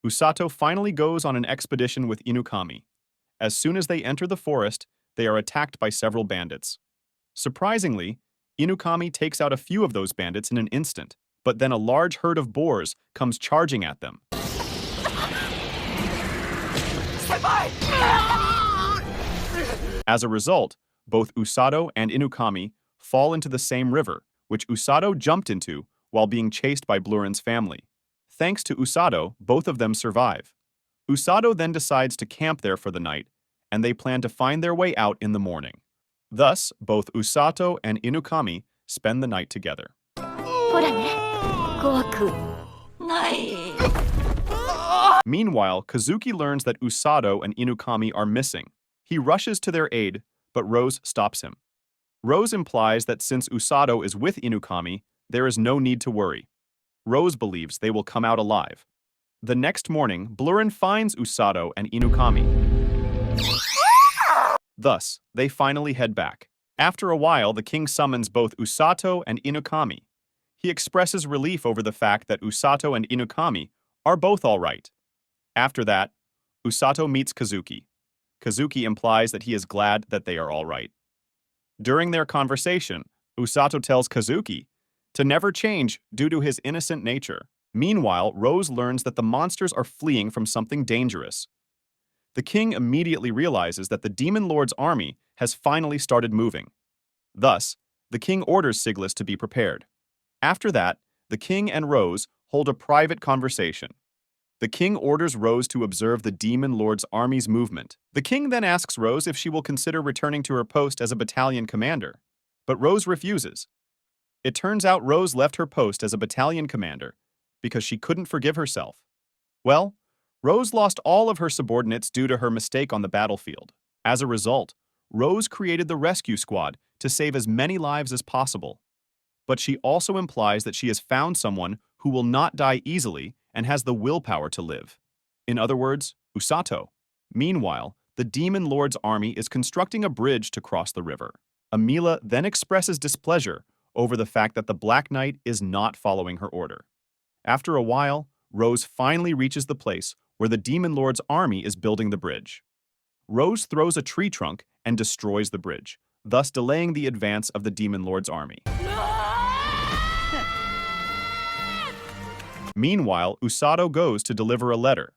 Usato finally goes on an expedition with Inukami. As soon as they enter the forest, they are attacked by several bandits. Surprisingly, Inukami takes out a few of those bandits in an instant, but then a large herd of boars comes charging at them. As a result, both Usato and Inukami fall into the same river, which Usato jumped into while being chased by Blurin's family. Thanks to Usato, both of them survive. Usato then decides to camp there for the night, and they plan to find their way out in the morning. Thus, both Usato and Inukami spend the night together. Meanwhile, Kazuki learns that Usato and Inukami are missing. He rushes to their aid, but Rose stops him. Rose implies that since Usato is with Inukami, there is no need to worry. Rose believes they will come out alive. The next morning, Blurin finds Usato and Inukami. Thus, they finally head back. After a while, the king summons both Usato and Inukami. He expresses relief over the fact that Usato and Inukami are both all right. After that, Usato meets Kazuki. Kazuki implies that he is glad that they are all right. During their conversation, Usato tells Kazuki to never change due to his innocent nature. Meanwhile, Rose learns that the monsters are fleeing from something dangerous. The king immediately realizes that the Demon Lord's army has finally started moving. Thus, the king orders Siglis to be prepared. After that, the king and Rose hold a private conversation. The king orders Rose to observe the Demon Lord's army's movement. The king then asks Rose if she will consider returning to her post as a battalion commander, but Rose refuses. It turns out Rose left her post as a battalion commander because she couldn't forgive herself. Well, Rose lost all of her subordinates due to her mistake on the battlefield. As a result, Rose created the rescue squad to save as many lives as possible. But she also implies that she has found someone who will not die easily and has the willpower to live. In other words, Usato. Meanwhile, the Demon Lord's army is constructing a bridge to cross the river. Amila then expresses displeasure over the fact that the Black Knight is not following her order. After a while, Rose finally reaches the place where the Demon Lord's army is building the bridge. Rose throws a tree trunk and destroys the bridge, thus delaying the advance of the Demon Lord's army. Meanwhile, Usato goes to deliver a letter.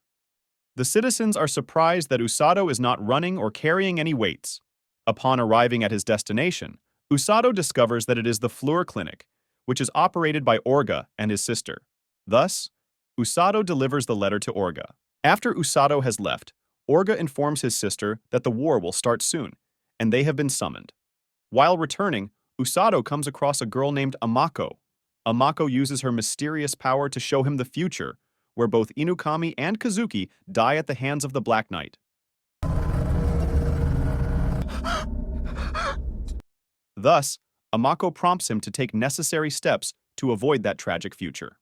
The citizens are surprised that Usato is not running or carrying any weights. Upon arriving at his destination, Usato discovers that it is the Fleur Clinic, which is operated by Orga and his sister. Thus, Usato delivers the letter to Orga. After Usato has left, Orga informs his sister that the war will start soon, and they have been summoned. While returning, Usato comes across a girl named Amako. Amako uses her mysterious power to show him the future, where both Inukami and Kazuki die at the hands of the Black Knight. Thus, Amako prompts him to take necessary steps to avoid that tragic future.